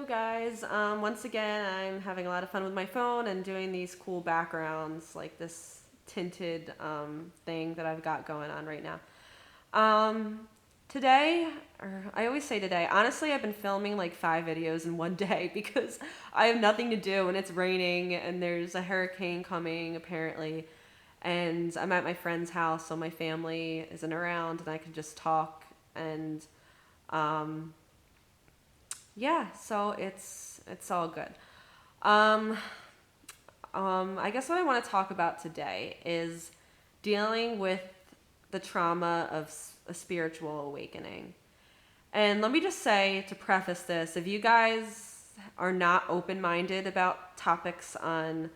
guys. Once again, I'm having a lot of fun with my phone and doing these cool backgrounds, like this tinted thing that I've got going on right now. Today, or I always say today, honestly, I've been filming like 5 videos in one day because I have nothing to do and it's raining and there's a hurricane coming apparently. And I'm at my friend's house, so my family isn't around and I can just talk and um, yeah, so it's all good. Um, I guess what I want to talk about today is dealing with the trauma of a spiritual awakening. And let me just say to preface this, if you guys are not open-minded about topics on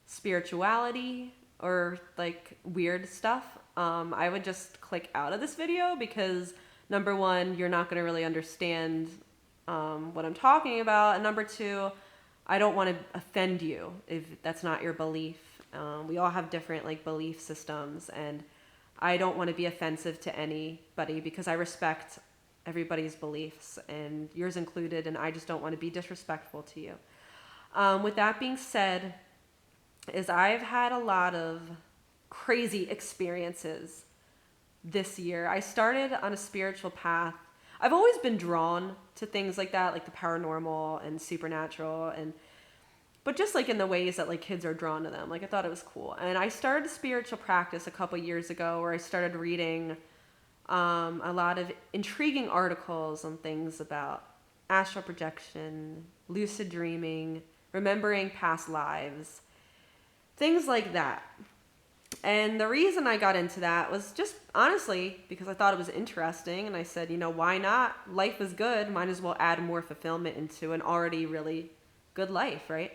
spirituality or like weird stuff, I would just click out of this video because number one, you're not going to really understand what I'm talking about, and number two, I don't want to offend you if that's not your belief. We all have different like belief systems, and I don't want to be offensive to anybody because I respect everybody's beliefs and yours included, and I just don't want to be disrespectful to you. With that being said, is I've had a lot of crazy experiences this year. I started on a spiritual path. I've always been drawn to things like that, like the paranormal and supernatural, and but just like in the ways that like kids are drawn to them. Like I thought it was cool. And I started a spiritual practice a couple years ago where I started reading a lot of intriguing articles on things about astral projection, lucid dreaming, remembering past lives, things like that. And the reason I got into that was just honestly because I thought it was interesting, and I said, you know, why not? Life is good. Might as well add more fulfillment into an already really good life, right?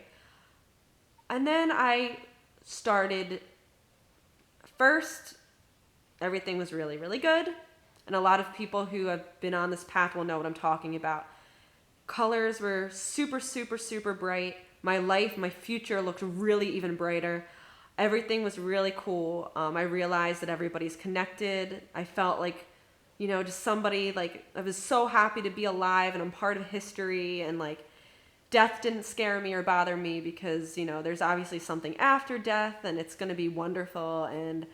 And then I started, first, everything was really, really good. And a lot of people who have been on this path will know what I'm talking about. Colors were super, super, super bright. My life, my future looked really even brighter. Everything was really cool. I realized that everybody's connected. I felt like, you know, just somebody, like, I was so happy to be alive and I'm part of history, and like death didn't scare me or bother me because, you know, there's obviously something after death and it's going to be wonderful. And,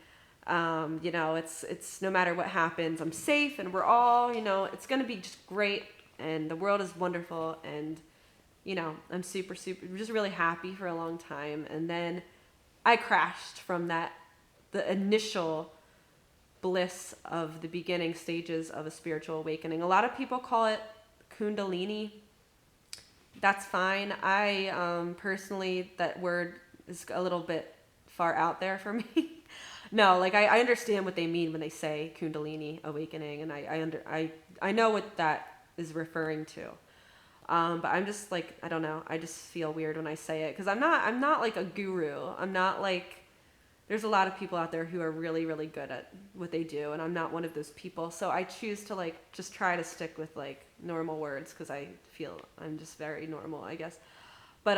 you know, it's no matter what happens, I'm safe and we're all, you know, it's going to be just great and the world is wonderful. And, you know, I'm super, super, just really happy for a long time. And then I crashed from the initial bliss of the beginning stages of a spiritual awakening. A lot of people call it Kundalini. That's fine. I personally, that word is a little bit far out there for me. No, like I understand what they mean when they say Kundalini awakening, and I know what that is referring to. But I'm just like, I don't know. I just feel weird when I say it because I'm not like a guru. I'm not like, there's a lot of people out there who are really, really good at what they do, and I'm not one of those people. So I choose to like just try to stick with like normal words because I feel I'm just very normal, I guess. But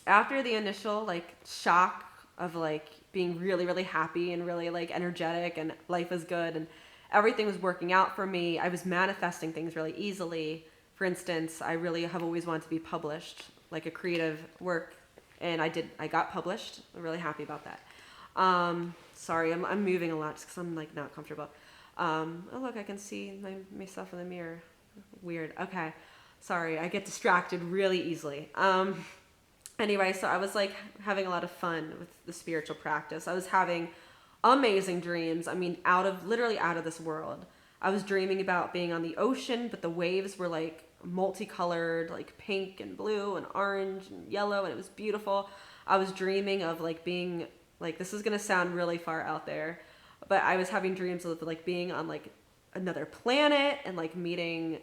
after the initial like shock of like being really, really happy and really like energetic and life is good and everything was working out for me, I was manifesting things really easily. For instance, I really have always wanted to be published, like a creative work, and I got published. I'm really happy about that. Sorry, I'm moving a lot just because I'm like not comfortable. Oh look, I can see myself in the mirror. Weird. Okay, sorry, I get distracted really easily. Anyway, so I was like having a lot of fun with the spiritual practice. I was having amazing dreams. I mean, literally out of this world. I was dreaming about being on the ocean, but the waves were like multicolored, like pink and blue and orange and yellow, and it was beautiful. I was dreaming of like being like, this is gonna sound really far out there, but I was having dreams of like being on like another planet and like meeting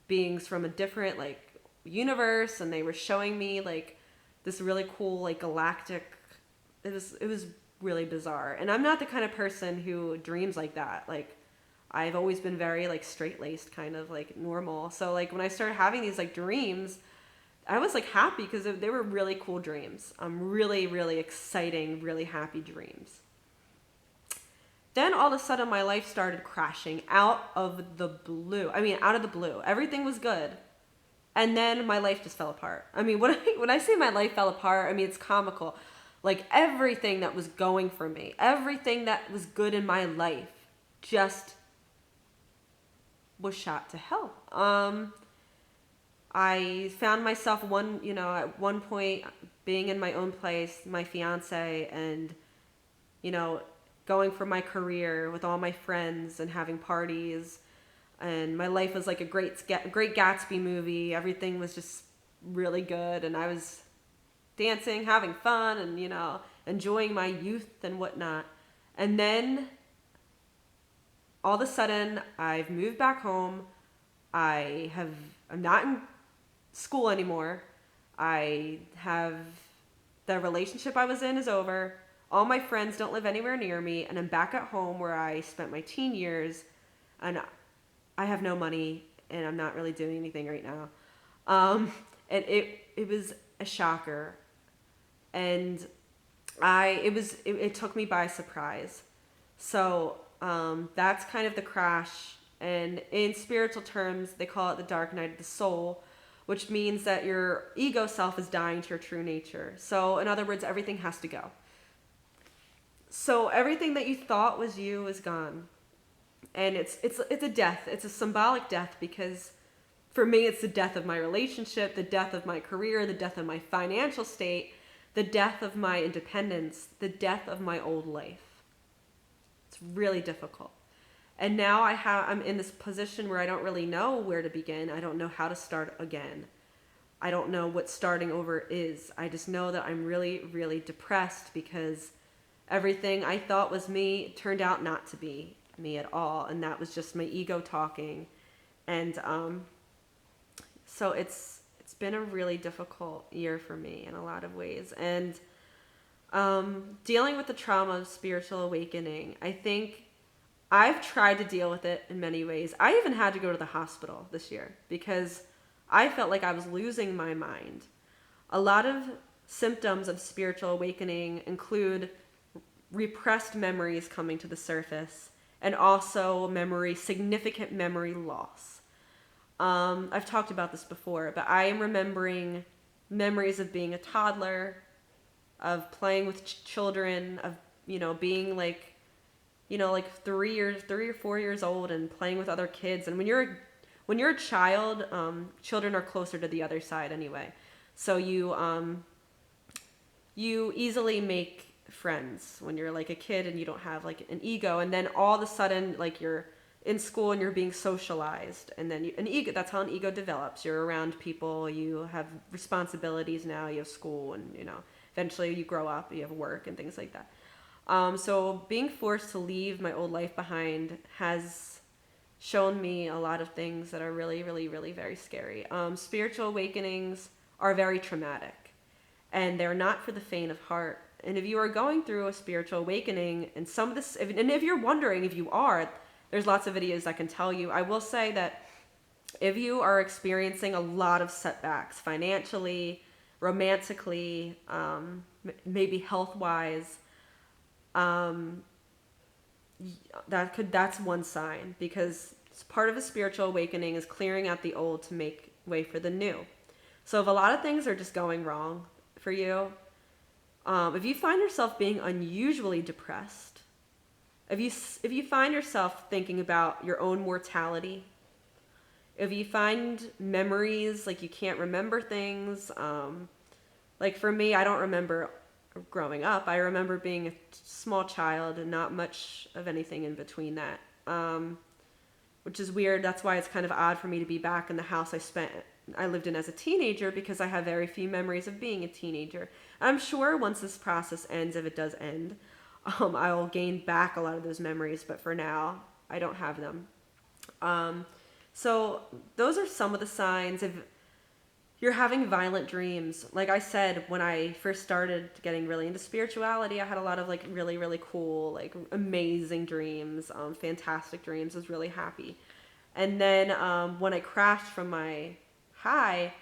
beings from a different like universe, and they were showing me like this really cool like galactic. It was really bizarre, and I'm not the kind of person who dreams like that. Like I've always been very like straight-laced, kind of like normal. So like when I started having these like dreams, I was like happy because they were really cool dreams. Really, really exciting, really happy dreams. Then all of a sudden my life started crashing out of the blue. I mean, out of the blue. Everything was good. And then my life just fell apart. I mean, when I say my life fell apart, I mean, it's comical. Like everything that was going for me, everything that was good in my life just was shot to hell. I found myself at one point being in my own place, my fiance, and, you know, going for my career with all my friends and having parties. And my life was like a great Gatsby movie. Everything was just really good. And I was dancing, having fun, and, enjoying my youth and whatnot. And then all of a sudden, I've moved back home. I'm not in school anymore. I have the relationship I was in is over. All my friends don't live anywhere near me, and I'm back at home where I spent my teen years, and I have no money, and I'm not really doing anything right now. And it was a shocker, and it took me by surprise. So that's kind of the crash. And in spiritual terms, they call it the dark night of the soul, which means that your ego self is dying to your true nature. So in other words, everything has to go. So everything that you thought was you is gone. And it's a death. It's a symbolic death, because for me, it's the death of my relationship, the death of my career, the death of my financial state, the death of my independence, the death of my old life. It's really difficult. And now I'm in this position where I don't really know where to begin. I don't know how to start again. I don't know what starting over is. I just know that I'm really, really depressed, because everything I thought was me turned out not to be me at all. And that was just my ego talking. And so it's been a really difficult year for me in a lot of ways. And dealing with the trauma of spiritual awakening, I think I've tried to deal with it in many ways. I even had to go to the hospital this year because I felt like I was losing my mind. A lot of symptoms of spiritual awakening include repressed memories coming to the surface, and also significant memory loss. I've talked about this before, but I am remembering memories of being a toddler, of playing with children, of, being like 3 or 4 years old and playing with other kids. And when you're a child, children are closer to the other side anyway. So you easily make friends when you're like a kid and you don't have like an ego. And then all of a sudden, like, you're in school and you're being socialized, and then that's how an ego develops. You're around people, you have responsibilities now, you have school, and eventually you grow up, you have work and things like that. So being forced to leave my old life behind has shown me a lot of things that are really, really, really very scary. Spiritual awakenings are very traumatic, and they're not for the faint of heart. And if you are going through a spiritual awakening, and if you're wondering if you are, there's lots of videos that can tell you. I will say that if you are experiencing a lot of setbacks financially, romantically, maybe health-wise, that's one sign, because part of a spiritual awakening is clearing out the old to make way for the new. So if a lot of things are just going wrong for you, if you find yourself being unusually depressed, if you find yourself thinking about your own mortality, if you find memories, like you can't remember things, like for me, I don't remember growing up. I remember being a small child and not much of anything in between that, which is weird. That's why it's kind of odd for me to be back in the house I lived in as a teenager, because I have very few memories of being a teenager. I'm sure once this process ends, if it does end, I will gain back a lot of those memories, but for now, I don't have them. So those are some of the signs. If you're having violent dreams, like I said, when I first started getting really into spirituality, I had a lot of like really, really cool, like amazing dreams, fantastic dreams. I was really happy. And then when I crashed from my high,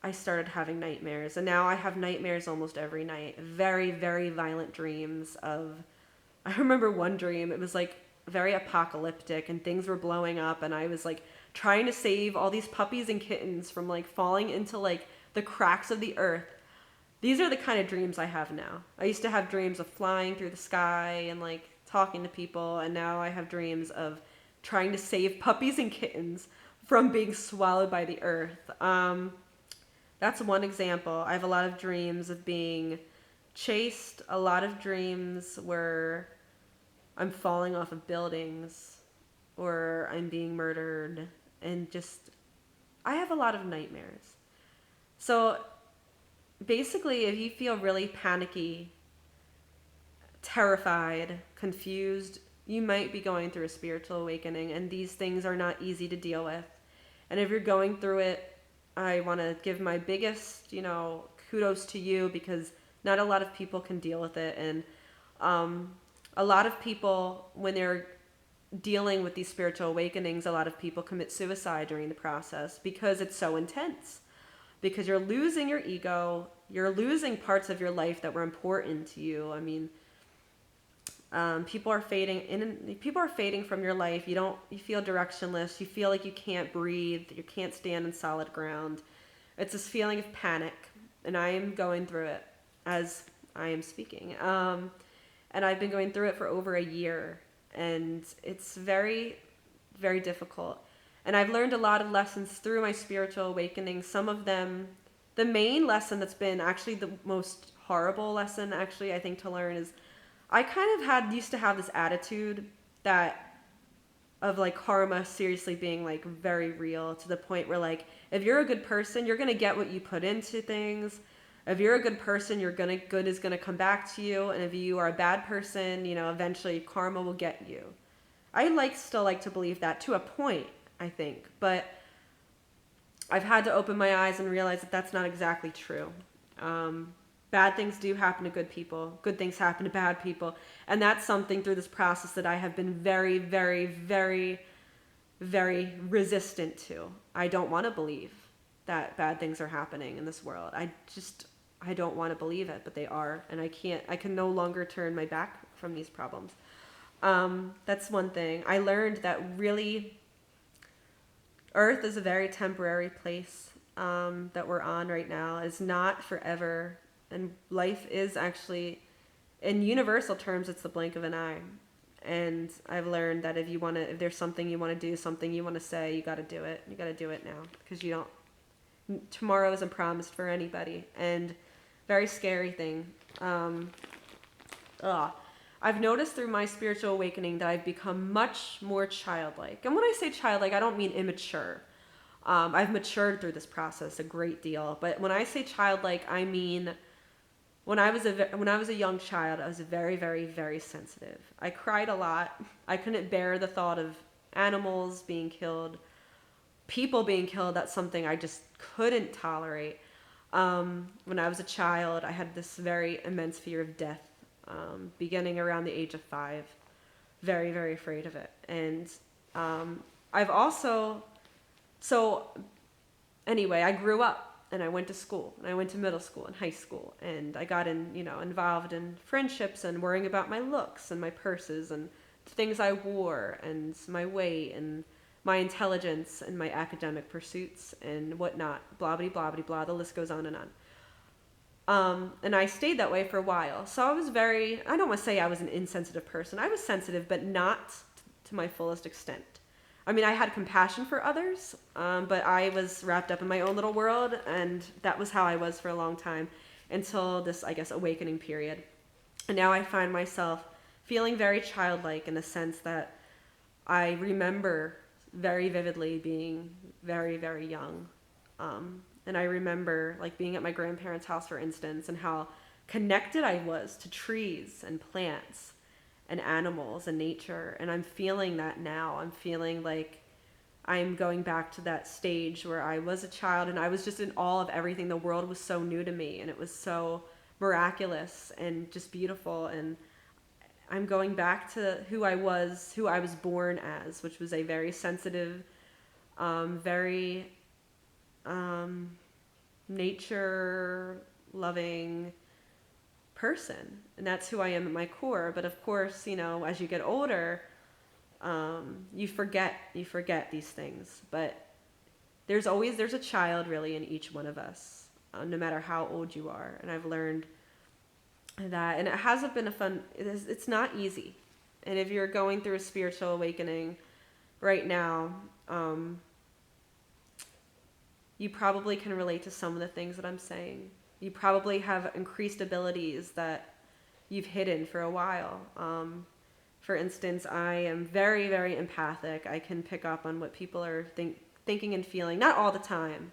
I started having nightmares, and now I have nightmares almost every night. Very, very violent dreams I remember one dream, it was like very apocalyptic, and things were blowing up, and I was like trying to save all these puppies and kittens from like falling into like the cracks of the earth. These are the kind of dreams I have now. I used to have dreams of flying through the sky and like talking to people, and now I have dreams of trying to save puppies and kittens from being swallowed by the earth. That's one example. I have a lot of dreams of being chased, a lot of dreams where I'm falling off of buildings or I'm being murdered, and just, I have a lot of nightmares. So basically, if you feel really panicky, terrified, confused, you might be going through a spiritual awakening, and these things are not easy to deal with. And if you're going through it, I want to give my biggest, kudos to you, because not a lot of people can deal with it. And a lot of people, when they're dealing with these spiritual awakenings, a lot of people commit suicide during the process because it's so intense. Because you're losing your ego, you're losing parts of your life that were important to you. I mean, people are fading from your life. You feel directionless. You feel like you can't breathe. You can't stand on solid ground. It's this feeling of panic, and I am going through it as I am speaking. And I've been going through it for over a year, and it's very, very difficult. And I've learned a lot of lessons through my spiritual awakening. Some of them, the main lesson that's been actually the most horrible lesson, actually, I think, to learn is I kind of used to have this attitude of like karma seriously being like very real, to the point where like, if you're a good person, you're going to get what you put into things. If you're a good person, good is going to come back to you. And if you are a bad person, eventually karma will get you. I still like to believe that to a point, I think, but I've had to open my eyes and realize that that's not exactly true. Bad things do happen to good people. Good things happen to bad people. And that's something through this process that I have been very, very, very, very resistant to. I don't want to believe that bad things are happening in this world. I don't want to believe it, but they are. And I can no longer turn my back from these problems. That's one thing. I learned that really Earth is a very temporary place that we're on right now. It's not forever. And life is actually, in universal terms, it's the blink of an eye. And I've learned that if there's something you want to do, something you want to say, you got to do it. You got to do it now, because tomorrow isn't promised for anybody. And very scary thing. I've noticed through my spiritual awakening that I've become much more childlike. And when I say childlike, I don't mean immature. I've matured through this process a great deal. But when I say childlike, I mean when I was a young child, I was very, very, very sensitive. I cried a lot. I couldn't bear the thought of animals being killed, people being killed. That's something I just couldn't tolerate. When I was a child, I had this very immense fear of death, beginning around the age of 5. Very, very afraid of it. And anyway, I grew up. And I went to school, and I went to middle school and high school, and I got involved in friendships and worrying about my looks and my purses and the things I wore and my weight and my intelligence and my academic pursuits and whatnot, blah, blah, blah, blah, blah, the list goes on and on. And I stayed that way for a while. So I don't want to say I was an insensitive person. I was sensitive, but not to my fullest extent. I mean, I had compassion for others, but I was wrapped up in my own little world, and that was how I was for a long time until this, I guess, awakening period. And now I find myself feeling very childlike in the sense that I remember very vividly being very, very young. And I remember like being at my grandparents' house, for instance, and how connected I was to trees and plants and animals and nature. And I'm feeling that now. I'm feeling like I'm going back to that stage where I was a child and I was just in awe of everything. The world was so new to me, and it was so miraculous and just beautiful. And I'm going back to who I was born as, which was a very sensitive, very nature loving person. And that's who I am at my core. But of course, as you get older, You forget these things, but there's a child really in each one of us, no matter how old you are. And I've learned that, and it hasn't been a fun. It's not easy, and if you're going through a spiritual awakening right now, you probably can relate to some of the things that I'm saying. You probably have increased abilities that you've hidden for a while. For instance, I am very, very empathic. I can pick up on what people are thinking and feeling, not all the time,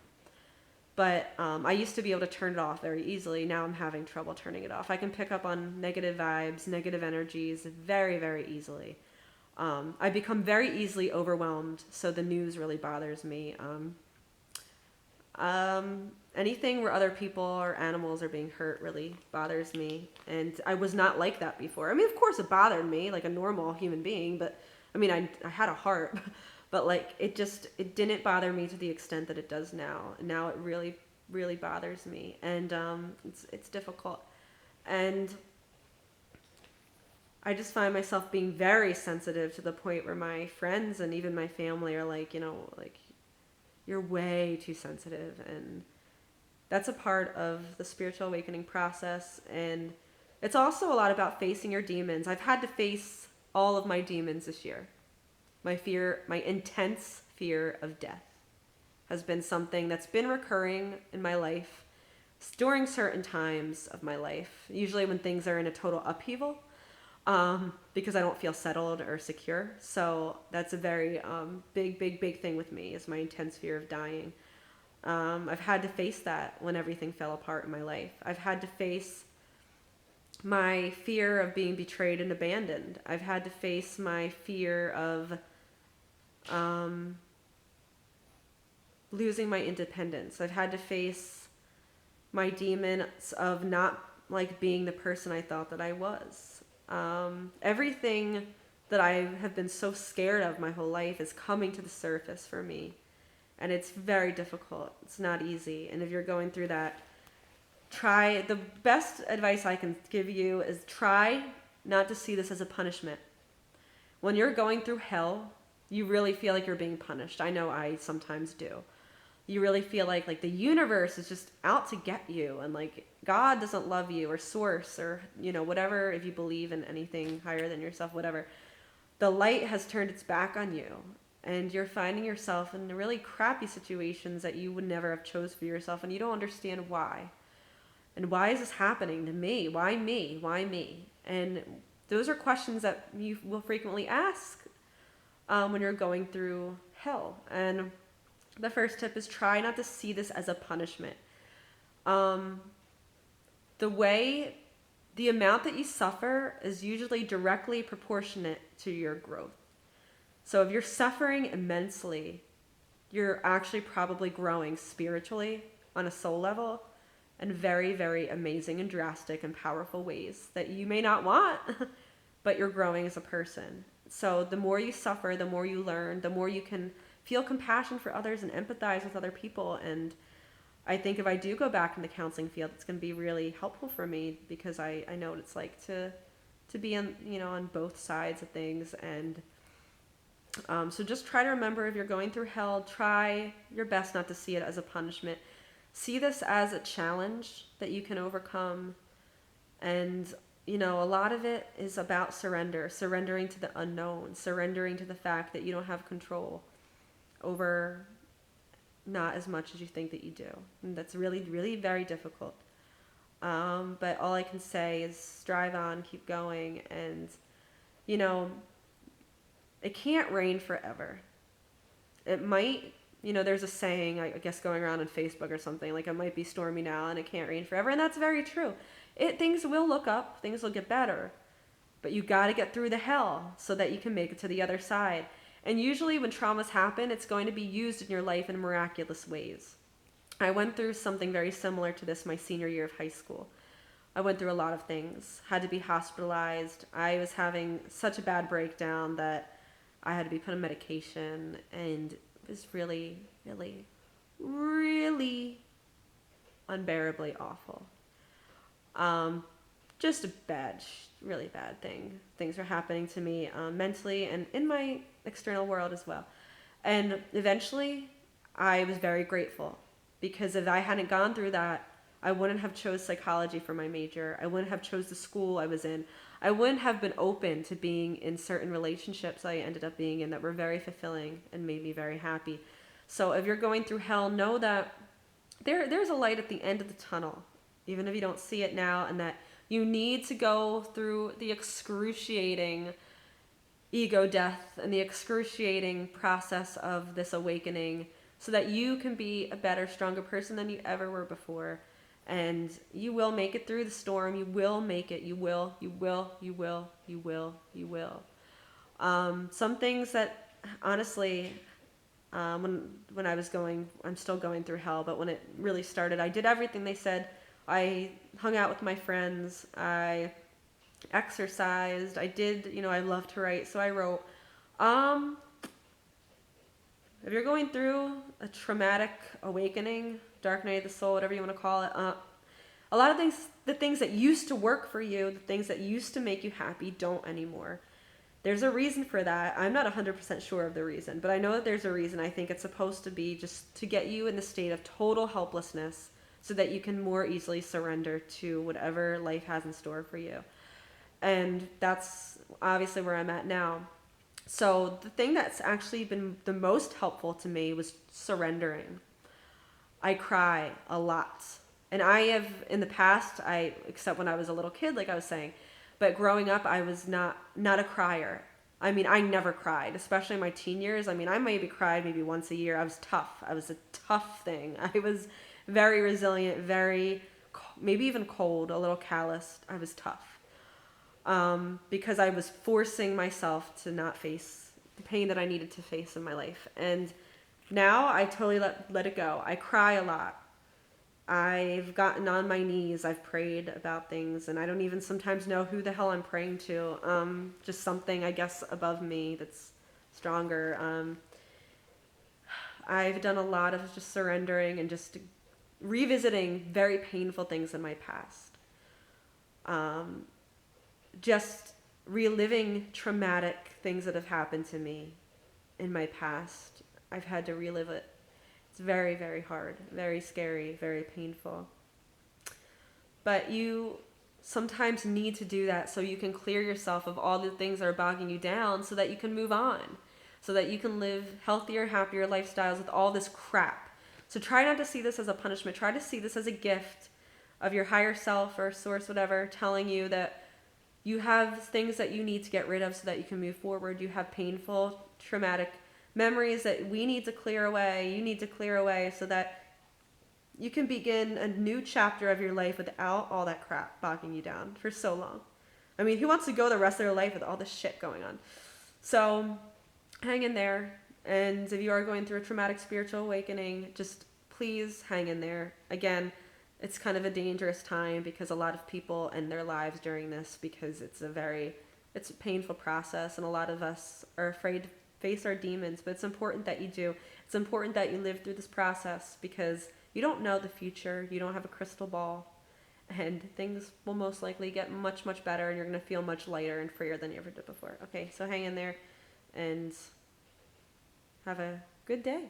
but I used to be able to turn it off very easily. Now I'm having trouble turning it off. I can pick up on negative vibes, negative energies very, very easily. I become very easily overwhelmed, so the news really bothers me. Anything where other people or animals are being hurt really bothers me, and I was not like that before. I mean, of course it bothered me like a normal human being, but I mean, I had a heart, but like it didn't bother me to the extent that it does now. Now it really, really bothers me, and it's difficult, and I just find myself being very sensitive to the point where my friends and even my family are like, like, you're way too sensitive. And that's a part of the spiritual awakening process. And it's also a lot about facing your demons. I've had to face all of my demons this year. My intense fear of death has been something that's been recurring in my life during certain times of my life, usually when things are in a total upheaval, because I don't feel settled or secure. So that's a very big thing with me, is my intense fear of dying. I've had to face that when everything fell apart in my life. I've had to face my fear of being betrayed and abandoned. I've had to face my fear of losing my independence. I've had to face my demons of not like being the person I thought that I was. Everything that I have been so scared of my whole life is coming to the surface for me. And it's very difficult. It's not easy. And if you're going through that, the best advice I can give you is try not to see this as a punishment. When you're going through hell, you really feel like you're being punished. I know I sometimes do. You really feel like the universe is just out to get you, and like God doesn't love you, or source, or whatever, if you believe in anything higher than yourself, whatever. The light has turned its back on you, and you're finding yourself in really crappy situations that you would never have chose for yourself, and you don't understand why. And why is this happening to me? Why me? Why me? And those are questions that you will frequently ask when you're going through hell. And the first tip is try not to see this as a punishment. The amount that you suffer is usually directly proportionate to your growth. So if you're suffering immensely, you're actually probably growing spiritually on a soul level in very, very amazing and drastic and powerful ways that you may not want, but you're growing as a person. So the more you suffer, the more you learn, the more you can feel compassion for others and empathize with other people. And I think if I do go back in the counseling field, it's going to be really helpful for me, because I know what it's like to be on both sides of things. And so just try to remember, if you're going through hell, try your best not to see it as a punishment. See this as a challenge that you can overcome. And a lot of it is about surrendering to the unknown, surrendering to the fact that you don't have control over not as much as you think that you do. And that's really, really very difficult. But all I can say is strive on, keep going, and, it can't rain forever. It might, there's a saying, I guess, going around on Facebook or something, like, it might be stormy now and it can't rain forever. And that's very true. Things will look up, things will get better, but you got to get through the hell so that you can make it to the other side. And usually when traumas happen, it's going to be used in your life in miraculous ways. I went through something very similar to this my senior year of high school. I went through a lot of things, had to be hospitalized. I was having such a bad breakdown that I had to be put on medication, and it was really, really, really unbearably awful. just a bad, really bad thing. Things were happening to me mentally and in my external world as well. And eventually, I was very grateful because if I hadn't gone through that, I wouldn't have chose psychology for my major. I wouldn't have chose the school I was in. I wouldn't have been open to being in certain relationships I ended up being in that were very fulfilling and made me very happy. So if you're going through hell, know that there's a light at the end of the tunnel, even if you don't see it now, and that you need to go through the excruciating ego death and the excruciating process of this awakening so that you can be a better, stronger person than you ever were before. And you will make it through the storm. You will make it. You will, you will, you will, you will, you will. Some things that honestly, when I was going, I'm still going through hell, but when it really started, I did everything they said. I hung out with my friends. I exercised. I did, I love to write, so I wrote. If you're going through a traumatic awakening, dark night of the soul, whatever you want to call it, a lot of things, the things that used to work for you, the things that used to make you happy, don't anymore. There's a reason for that. I'm not 100% sure of the reason, but I know that there's a reason. I think it's supposed to be just to get you in the state of total helplessness so that you can more easily surrender to whatever life has in store for you. And that's obviously where I'm at now. So the thing that's actually been the most helpful to me was surrendering. I cry a lot. And I have, in the past, except when I was a little kid, like I was saying, but growing up, I was not a crier. I mean, I never cried, especially in my teen years. I mean, I maybe cried maybe once a year. I was tough. I was a tough thing. I was very resilient, maybe even cold, a little calloused. I was tough. Because I was forcing myself to not face the pain that I needed to face in my life. And now I totally let it go. I cry a lot. I've gotten on my knees. I've prayed about things, and I don't even sometimes know who the hell I'm praying to. Just something, I guess, above me that's stronger. I've done a lot of just surrendering and just revisiting very painful things in my past. Just reliving traumatic things that have happened to me in my past. I've had to relive it. It's very, very hard, very scary, very painful. But you sometimes need to do that so you can clear yourself of all the things that are bogging you down so that you can move on, so that you can live healthier, happier lifestyles with all this crap. So try not to see this as a punishment. Try to see this as a gift of your higher self or source, whatever, telling you that you have things that you need to get rid of so that you can move forward. You have painful, traumatic memories that we need to clear away. You need to clear away so that you can begin a new chapter of your life without all that crap bogging you down for so long. I mean, who wants to go the rest of their life with all this shit going on? So hang in there. And if you are going through a traumatic spiritual awakening, just please hang in there. Again, it's kind of a dangerous time because a lot of people end their lives during this because it's a painful process, and a lot of us are afraid to face our demons, but it's important that you do. It's important that you live through this process because you don't know the future. You don't have a crystal ball, and things will most likely get much, much better, and you're going to feel much lighter and freer than you ever did before. Okay, so hang in there and have a good day.